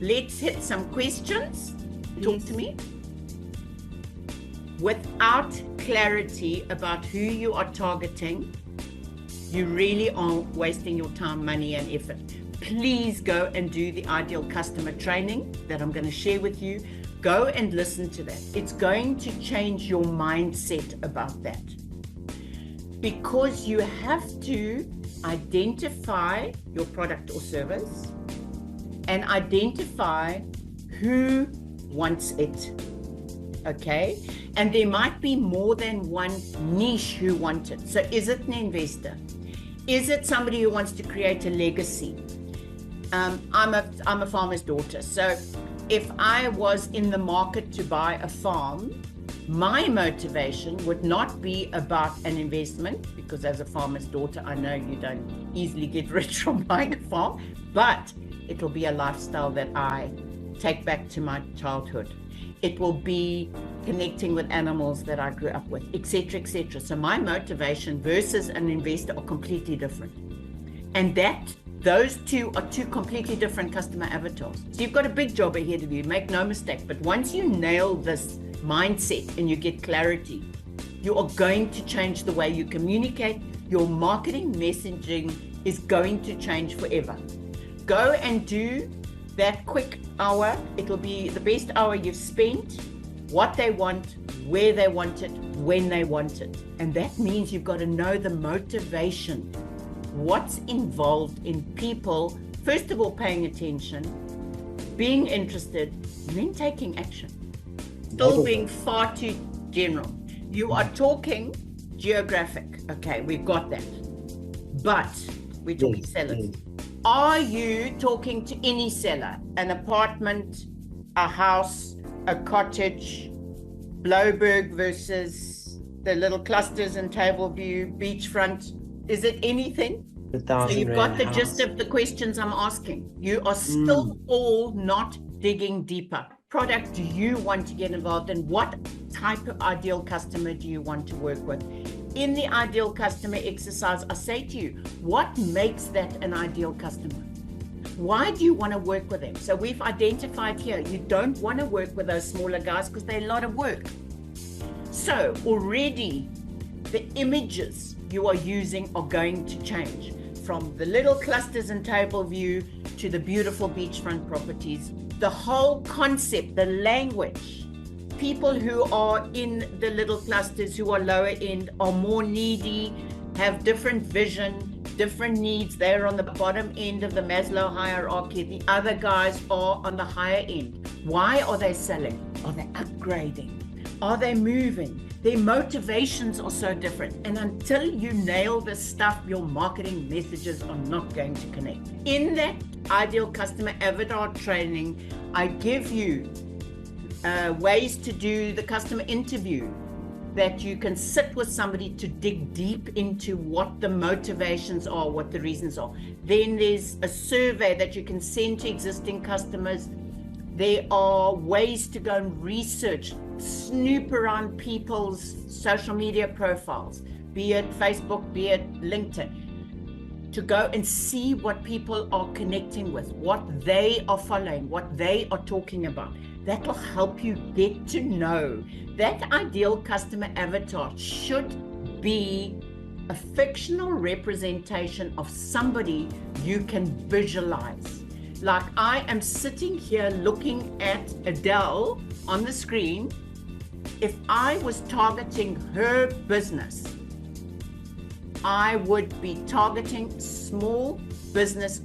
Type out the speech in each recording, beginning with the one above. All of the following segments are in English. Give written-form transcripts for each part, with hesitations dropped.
let's hit some questions. Talk to me. Without clarity about who you are targeting, you really are wasting your time, money, and effort. Please go and do the ideal customer training that I'm going to share with you. Go and listen to that. It's going to change your mindset about that. Because you have to identify your product or service and identify who wants it. Okay? And there might be more than one niche who want it. So is it an investor? Is it somebody who wants to create a legacy? I'm a farmer's daughter. So if I was in the market to buy a farm, my motivation would not be about an investment, because as a farmer's daughter, I know you don't easily get rich from buying a farm, but it'll be a lifestyle that I take back to my childhood. It will be connecting with animals that I grew up with, etc., etc. So my motivation versus an investor are completely different. And those two are two completely different customer avatars. So you've got a big job ahead of you, make no mistake. But once you nail this mindset and you get clarity, you are going to change the way you communicate. Your marketing messaging is going to change forever. Go and do that quick hour. It'll be the best hour you've spent. What they want, where they want it, when they want it. And that means you've got to know the motivation. What's involved in people, first of all, paying attention, being interested, and then taking action. Still being far too general. You are talking geographic. Okay, we've got that. But we're talking sellers. Are you talking to any seller? An apartment, a house, a cottage, Bouwer versus the little clusters in Tableview, beachfront? Is it anything? So you've got the gist of the questions I'm asking. You are still all not digging deeper. Product do you want to get involved in? What type of ideal customer do you want to work with? In the ideal customer exercise, I say to you, what makes that an ideal customer? Why do you want to work with them? So we've identified here, you don't want to work with those smaller guys because they're a lot of work. So already the images you are using are going to change, from the little clusters in Tableview to the beautiful beachfront properties. The whole concept, the language, people who are in the little clusters who are lower end are more needy, have different vision, different needs. They're on the bottom end of the Maslow hierarchy. The other guys are on the higher end. Why are they selling? Are they upgrading? Are they moving? Their motivations are so different. And until you nail this stuff, your marketing messages are not going to connect. In that ideal customer avatar training, I give you ways to do the customer interview, that you can sit with somebody to dig deep into what the motivations are, what the reasons are. Then there's a survey that you can send to existing customers. There are ways to go and research, snoop around people's social media profiles, be it Facebook, be it LinkedIn, to go and see what people are connecting with, what they are following, what they are talking about. That will help you get to know. That ideal customer avatar should be a fictional representation of somebody you can visualize. Like I am sitting here looking at Adele on the screen. If I was targeting her business, I would be targeting small business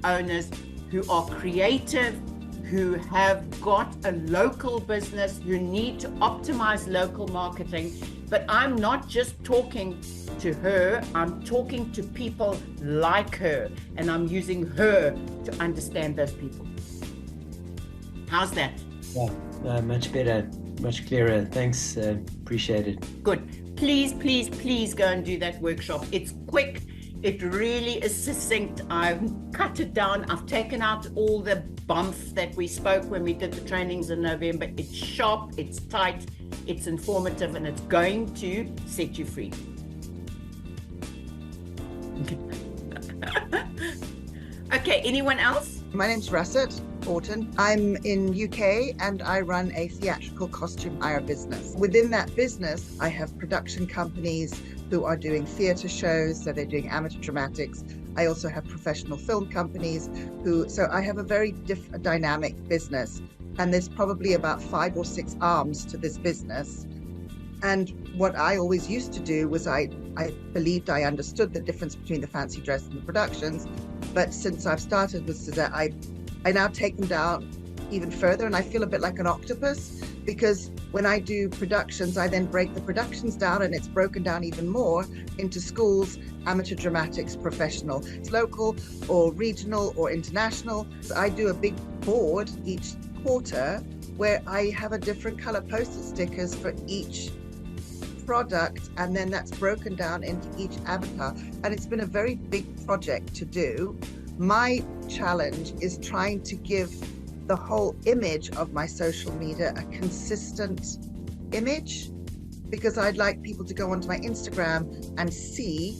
owners who are creative, who have got a local business, who need to optimize local marketing. But I'm not just talking to her, I'm talking to people like her, and I'm using her to understand those people. How's that? Yeah, much better, much clearer. Thanks, appreciate it. Good. Please, please, please go and do that workshop. It's quick. It really is succinct. I've cut it down. I've taken out all the bump that we spoke when we did the trainings in November. It's sharp, it's tight, it's informative, and it's going to set you free. Okay, anyone else? My name's Russet. Orton. I'm in UK and I run a theatrical costume hire business. Within that business, I have production companies who are doing theatre shows, so they're doing amateur dramatics. I also have professional film companies so I have a very dynamic business, and there's probably about 5 or 6 arms to this business. And what I always used to do was I believed I understood the difference between the fancy dress and the productions. But since I've started with Suze, I now take them down even further, and I feel a bit like an octopus, because when I do productions, I then break the productions down, and it's broken down even more into schools, amateur dramatics, professional. It's local or regional or international. So I do a big board each quarter where I have a different color post-it stickers for each product, and then that's broken down into each avatar. And it's been a very big project to do. My challenge is trying to give the whole image of my social media a consistent image, because I'd like people to go onto my Instagram and see,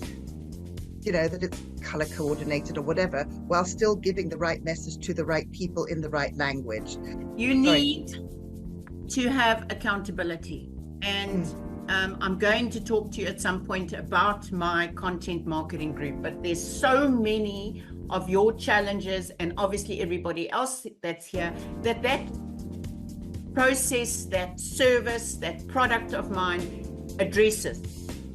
that it's color coordinated or whatever, while still giving the right message to the right people in the right language. You need to have accountability, and I'm going to talk to you at some point about my content marketing group, but there's so many of your challenges, and obviously everybody else that's here, that process, that service, that product of mine addresses.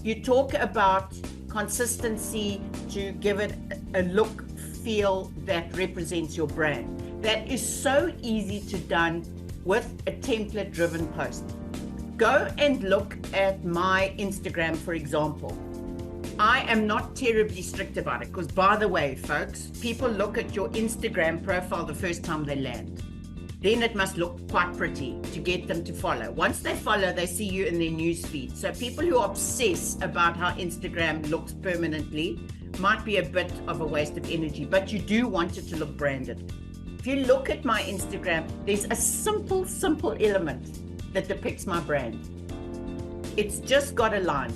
You talk about consistency to give it a look, feel that represents your brand. That is so easy to done with a template driven post. Go and look at my Instagram, for example. I am not terribly strict about it, because, by the way, folks, people look at your Instagram profile the first time they land. Then it must look quite pretty to get them to follow. Once they follow, they see you in their news feed. So people who obsess about how Instagram looks permanently might be a bit of a waste of energy, but you do want it to look branded. If you look at my Instagram, there's a simple element that depicts my brand. It's just got a line.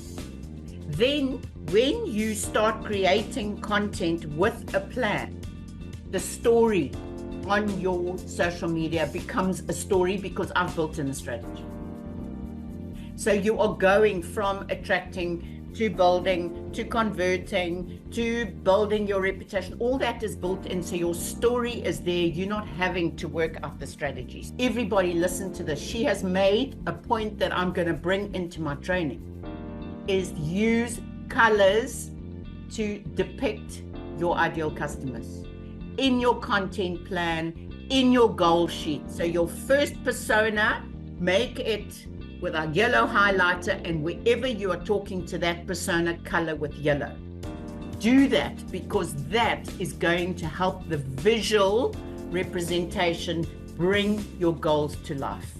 Then when you start creating content with a plan, the story on your social media becomes a story, because I've built in a strategy. So you are going from attracting to building to converting to building your reputation. All that is built in, so your story is there. You're not having to work out the strategies. Everybody listen to this. She has made a point that I'm going to bring into my training, is use colors to depict your ideal customers in your content plan, in your goal sheet. So your first persona, make it with a yellow highlighter, and wherever you are talking to that persona, color with yellow. Do that, because that is going to help the visual representation bring your goals to life.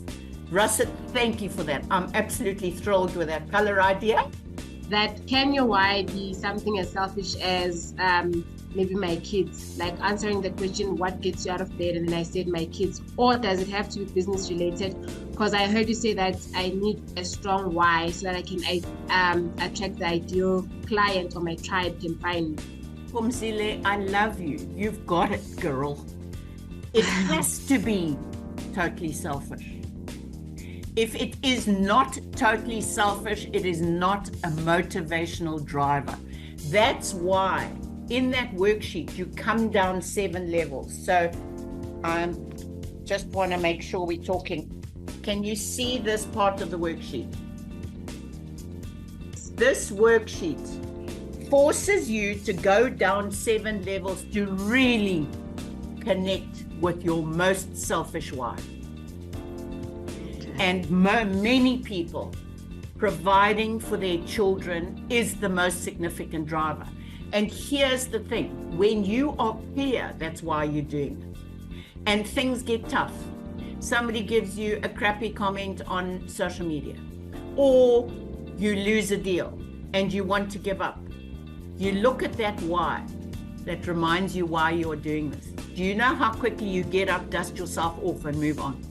Russet, thank you for that. I'm absolutely thrilled with that color idea. That can your why be something as selfish as maybe my kids, like answering the question, what gets you out of bed? And then I said my kids. Or does it have to be business related? Because I heard you say that I need a strong why so that I can attract the ideal client, or my tribe can find me. Pumzile, I love you. You've got it, girl. It has to be totally selfish. If it is not totally selfish, it is not a motivational driver. That's why in that worksheet, you come down 7 levels. So I just want to make sure we're talking. Can you see this part of the worksheet? This worksheet forces you to go down 7 levels to really connect with your most selfish why. And many people, providing for their children is the most significant driver. And here's the thing, when you are clear, that's why you're doing it. And things get tough. Somebody gives you a crappy comment on social media, or you lose a deal and you want to give up. You look at that why, that reminds you why you're doing this. Do you know how quickly you get up, dust yourself off, and move on?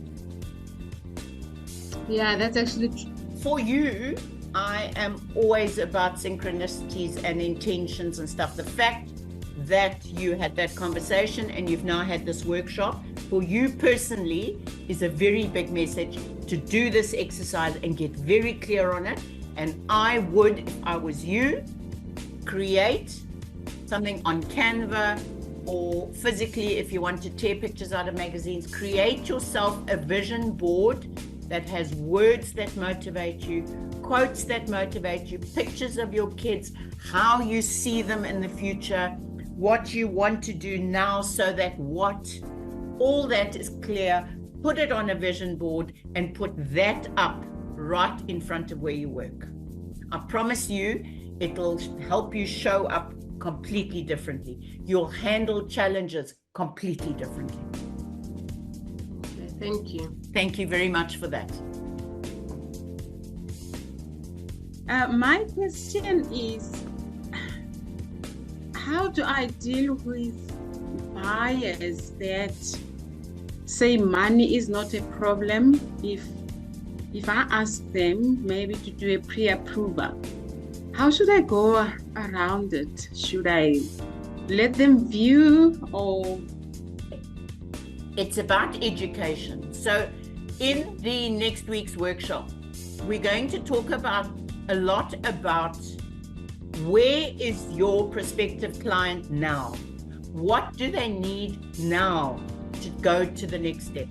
Yeah, that's actually true. For you, I am always about synchronicities and intentions and stuff. The fact that you had that conversation and you've now had this workshop for you personally is a very big message to do this exercise and get very clear on it. And I would, if I was you, create something on Canva, or physically, if you want to tear pictures out of magazines, create yourself a vision board that has words that motivate you, quotes that motivate you, pictures of your kids, how you see them in the future, what you want to do now, so that all that is clear. Put it on a vision board and put that up right in front of where you work. I promise you, it'll help you show up completely differently. You'll handle challenges completely differently. Okay, thank you. Thank you very much for that. My question is, how do I deal with buyers that say money is not a problem if I ask them maybe to do a pre-approval? How should I go around it? Should I let them view, or? It's about education. So in the next week's workshop, we're going to talk a lot about where is your prospective client now? What do they need now to go to the next step?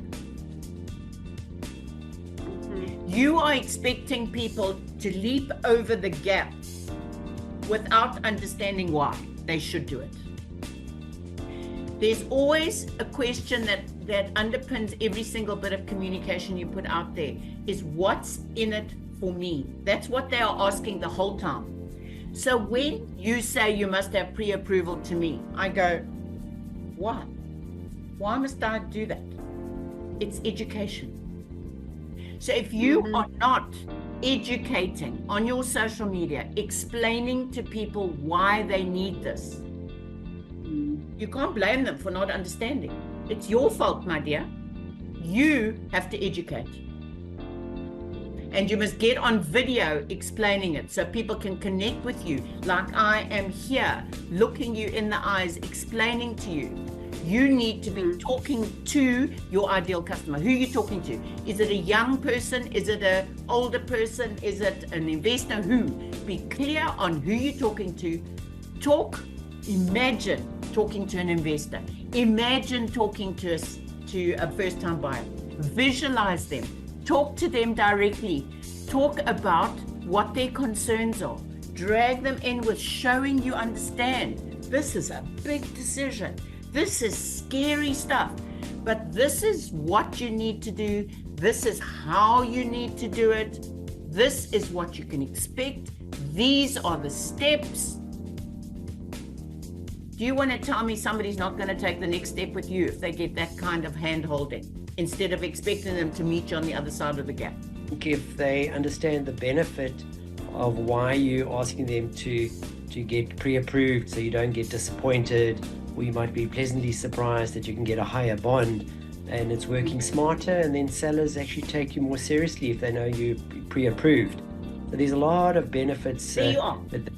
You are expecting people to leap over the gap without understanding why they should do it. There's always a question that underpins every single bit of communication you put out there, is what's in it for me? That's what they are asking the whole time. So when you say you must have pre-approval to me, I go, why? Why must I do that? It's education. So if you are not educating on your social media, explaining to people why they need this, you can't blame them for not understanding. It's your fault, my dear. You have to educate. And you must get on video explaining it so people can connect with you, like I am here, looking you in the eyes, explaining to you. You need to be talking to your ideal customer. Who are you talking to? Is it a young person? Is it an older person? Is it an investor? Who? Be clear on who you're talking to. Imagine talking to an investor. Imagine talking to a first-time buyer. Visualize them. Talk to them directly. Talk about what their concerns are. Drag them in with showing you understand. This is a big decision. This is scary stuff, but this is what you need to do. This is how you need to do it. This is what you can expect. These are the steps. Do you want to tell me somebody's not going to take the next step with you if they get that kind of hand-holding, instead of expecting them to meet you on the other side of the gap? If they understand the benefit of why you're asking them to get pre-approved, so you don't get disappointed, or you might be pleasantly surprised that you can get a higher bond, and it's working smarter, and then sellers actually take you more seriously if they know you're pre-approved. So there's a lot of benefits that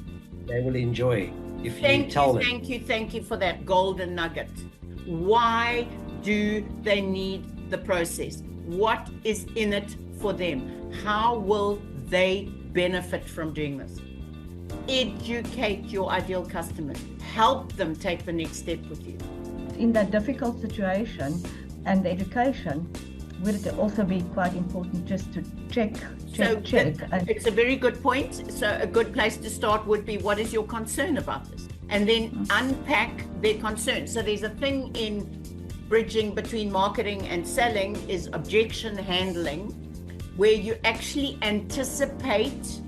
they will enjoy if you tell them. Thank you for that golden nugget. Why do they need the process? What is in it for them? How will they benefit from doing this? Educate your ideal customers. Help them take the next step with you. In that difficult situation and the education, would it also be quite important just to check? It's a very good point. So a good place to start would be, what is your concern about this? And then unpack their concern. So there's a thing in bridging between marketing and selling is objection handling, where you actually anticipate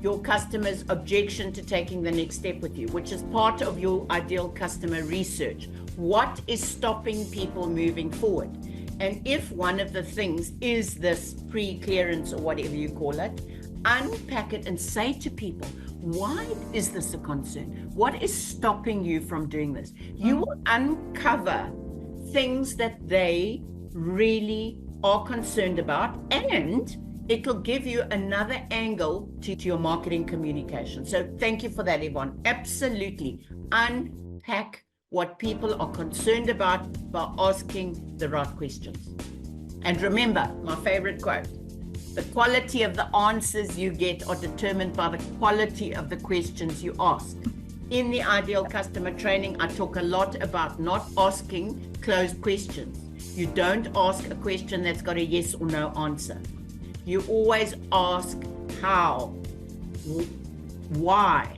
your customer's objection to taking the next step with you, which is part of your ideal customer research. What is stopping people moving forward? And if one of the things is this pre-clearance or whatever you call it, unpack it and say to people, why is this a concern? What is stopping you from doing this? You will uncover things that they really are concerned about, and it'll give you another angle to your marketing communication. So thank you for that, Yvonne. Absolutely. Unpack what people are concerned about by asking the right questions. And remember, my favorite quote, the quality of the answers you get are determined by the quality of the questions you ask. In the Ideal Customer Training, I talk a lot about not asking closed questions. You don't ask a question that's got a yes or no answer. You always ask how, why,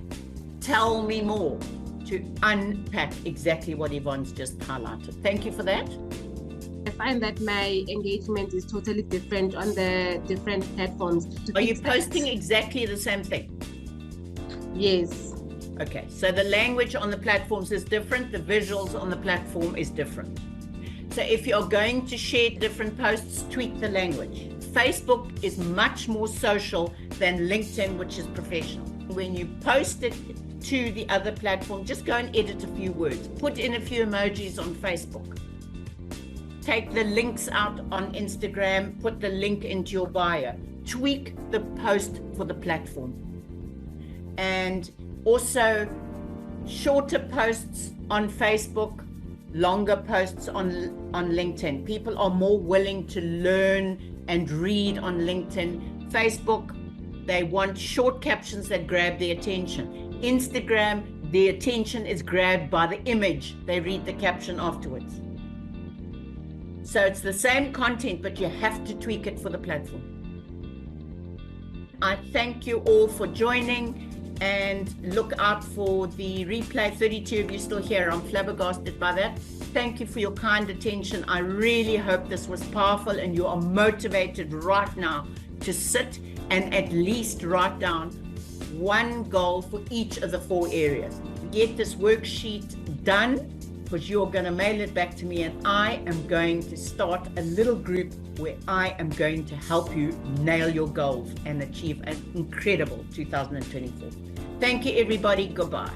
tell me more, to unpack exactly what Yvonne's just highlighted. Thank you for that. I find that my engagement is totally different on the different platforms. Are you posting exactly the same thing? Yes. Okay, so the language on the platforms is different, the visuals on the platform is different. So if you're going to share different posts, tweak the language. Facebook is much more social than LinkedIn, which is professional. When you post it to the other platform, just go and edit a few words. Put in a few emojis on Facebook. Take the links out on Instagram, put the link into your bio. Tweak the post for the platform. And also shorter posts on Facebook, longer posts on LinkedIn. People are more willing to learn and read on LinkedIn. Facebook, they want short captions that grab their attention. Instagram, the attention is grabbed by the image. They read the caption afterwards. So it's the same content, but you have to tweak it for the platform. I thank you all for joining, and look out for the replay. 32 of you still here. I'm flabbergasted by that. Thank you for your kind attention. I really hope this was powerful and you are motivated right now to sit and at least write down one goal for each of the 4 areas. Get this worksheet done, because you're going to mail it back to me, and I am going to start a little group where I am going to help you nail your goals and achieve an incredible 2024. Thank you, everybody. Goodbye.